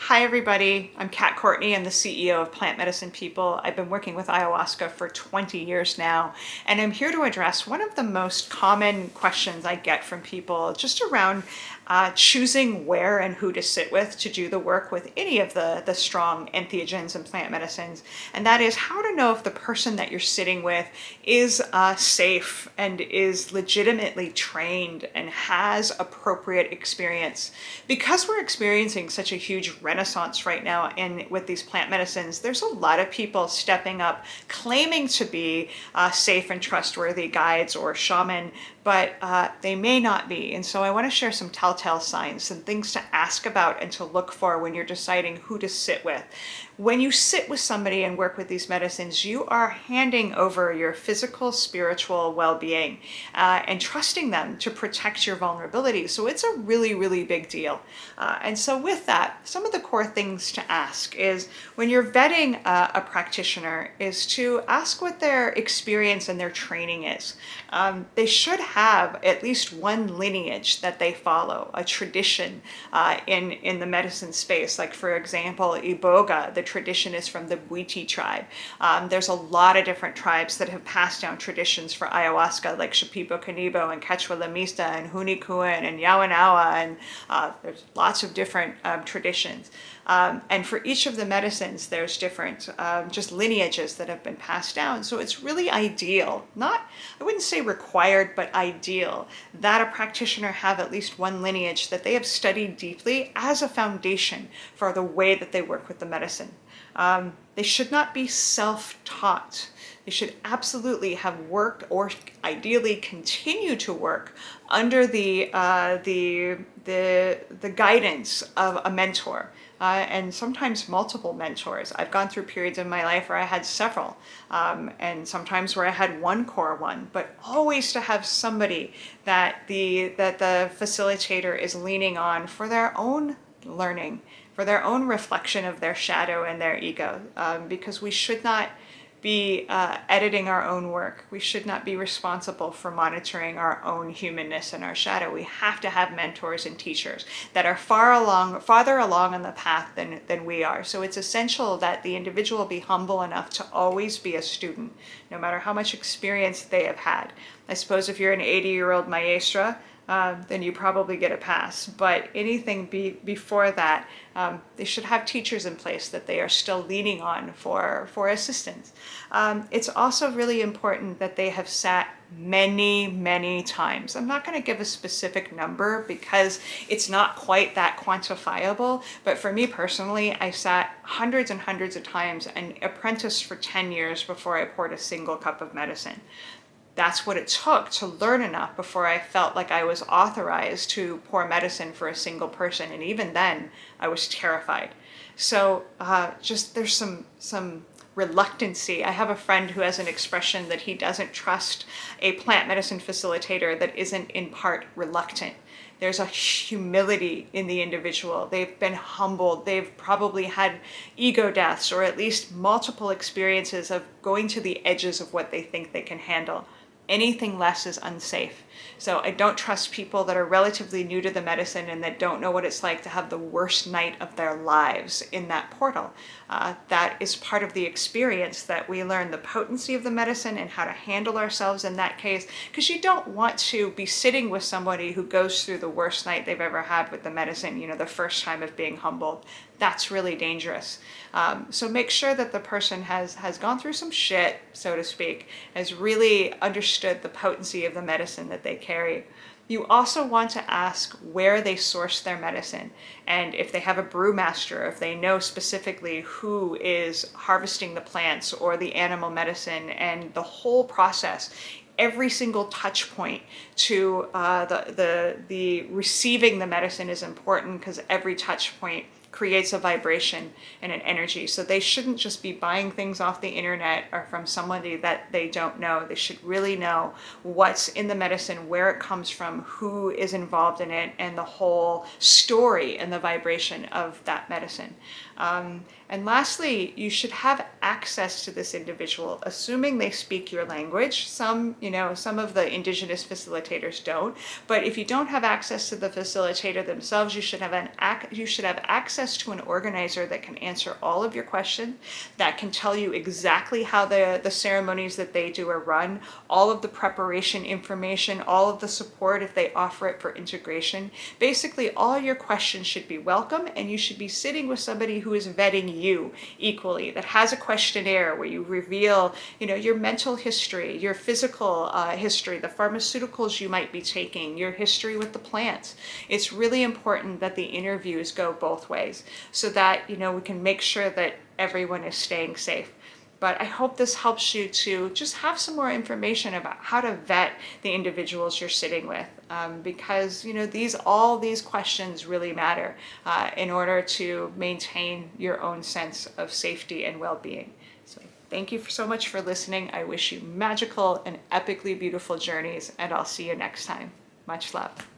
Hi everybody, I'm Courtney. I'm the CEO of Plant Medicine People. I've been working with ayahuasca for 20 years now, and I'm here to address one of the most common questions I get from people just around choosing where and who to sit with to do the work with any of the strong entheogens and plant medicines. And that is how to know if the person that you're sitting with is safe and is legitimately trained and has appropriate experience. Because we're experiencing such a huge renaissance right now with these plant medicines, there's a lot of people stepping up claiming to be safe and trustworthy guides or shaman, but they may not be. And so I want to share some telltale signs and things to ask about and to look for when you're deciding who to sit with. When you sit with somebody and work with these medicines, you are handing over your physical, spiritual well-being and trusting them to protect your vulnerability. So it's a really, really big deal. And so with that, some of the core things to ask is when you're vetting a practitioner is to ask what their experience and their training is. They should have at least one lineage that they follow, a tradition in the medicine space. Like for example, Iboga, the tradition is from the Bwiti tribe. There's a lot of different tribes that have passed down traditions for ayahuasca, like Shipibo Kanibo and Quechua Lamista and Hunikuan and Yawanawa, and there's lots of different traditions. And for each of the medicines, there's different just lineages that have been passed down. So it's really ideal, not, I wouldn't say required, but ideal that a practitioner have at least one lineage that they have studied deeply as a foundation for the way that they work with the medicine. They should not be self-taught. They should absolutely have worked or ideally continue to work under the guidance of a mentor. And sometimes multiple mentors. I've gone through periods in my life where I had several, and sometimes where I had one core one, but always to have somebody that the facilitator is leaning on for their own learning, for their own reflection of their shadow and their ego, because we should not be editing our own work. We should not be responsible for monitoring our own humanness and our shadow. We have to have mentors and teachers that are farther along on the path than we are. So it's essential that the individual be humble enough to always be a student, no matter how much experience they have had. I suppose if you're an 80-year-old maestra, then you probably get a pass. But anything before that, they should have teachers in place that they are still leaning on for assistance. It's also really important that they have sat many, many times. I'm not going to give a specific number because it's not quite that quantifiable, but for me personally, I sat hundreds and hundreds of times and apprenticed for 10 years before I poured a single cup of medicine. That's what it took to learn enough before I felt like I was authorized to pour medicine for a single person. And even then, I was terrified. So just there's some reluctancy. I have a friend who has an expression that he doesn't trust a plant medicine facilitator that isn't in part reluctant. There's a humility in the individual. They've been humbled. They've probably had ego deaths or at least multiple experiences of going to the edges of what they think they can handle. Anything less is unsafe. So I don't trust people that are relatively new to the medicine and that don't know what it's like to have the worst night of their lives in that portal. That is part of the experience that we learn the potency of the medicine and how to handle ourselves in that case, because you don't want to be sitting with somebody who goes through the worst night they've ever had with the medicine, you know, the first time of being humbled. That's really dangerous. So make sure that the person has gone through some shit, so to speak, has really understood the potency of the medicine that they carry. You also want to ask where they source their medicine, and if they have a brewmaster, if they know specifically who is harvesting the plants or the animal medicine and the whole process. Every single touch point to the receiving the medicine is important because every touch point creates a vibration and an energy. So they shouldn't just be buying things off the internet or from somebody that they don't know. They should really know what's in the medicine, where it comes from, who is involved in it, and the whole story and the vibration of that medicine. And lastly, you should have access to this individual, assuming they speak your language. Some of the indigenous facilitators don't, but if you don't have access to the facilitator themselves, you should have access access to an organizer that can answer all of your questions, that can tell you exactly how the ceremonies that they do are run, all of the preparation information, all of the support if they offer it for integration. Basically, all your questions should be welcome, and you should be sitting with somebody who is vetting you equally, that has a questionnaire where you reveal, your mental history, your physical history, the pharmaceuticals you might be taking, your history with the plants. It's really important that the interviews go both ways so that, we can make sure that everyone is staying safe. But I hope this helps you to just have some more information about how to vet the individuals you're sitting with, because all these questions really matter in order to maintain your own sense of safety and well-being. So thank you so much for listening. I wish you magical and epically beautiful journeys, and I'll see you next time. Much love.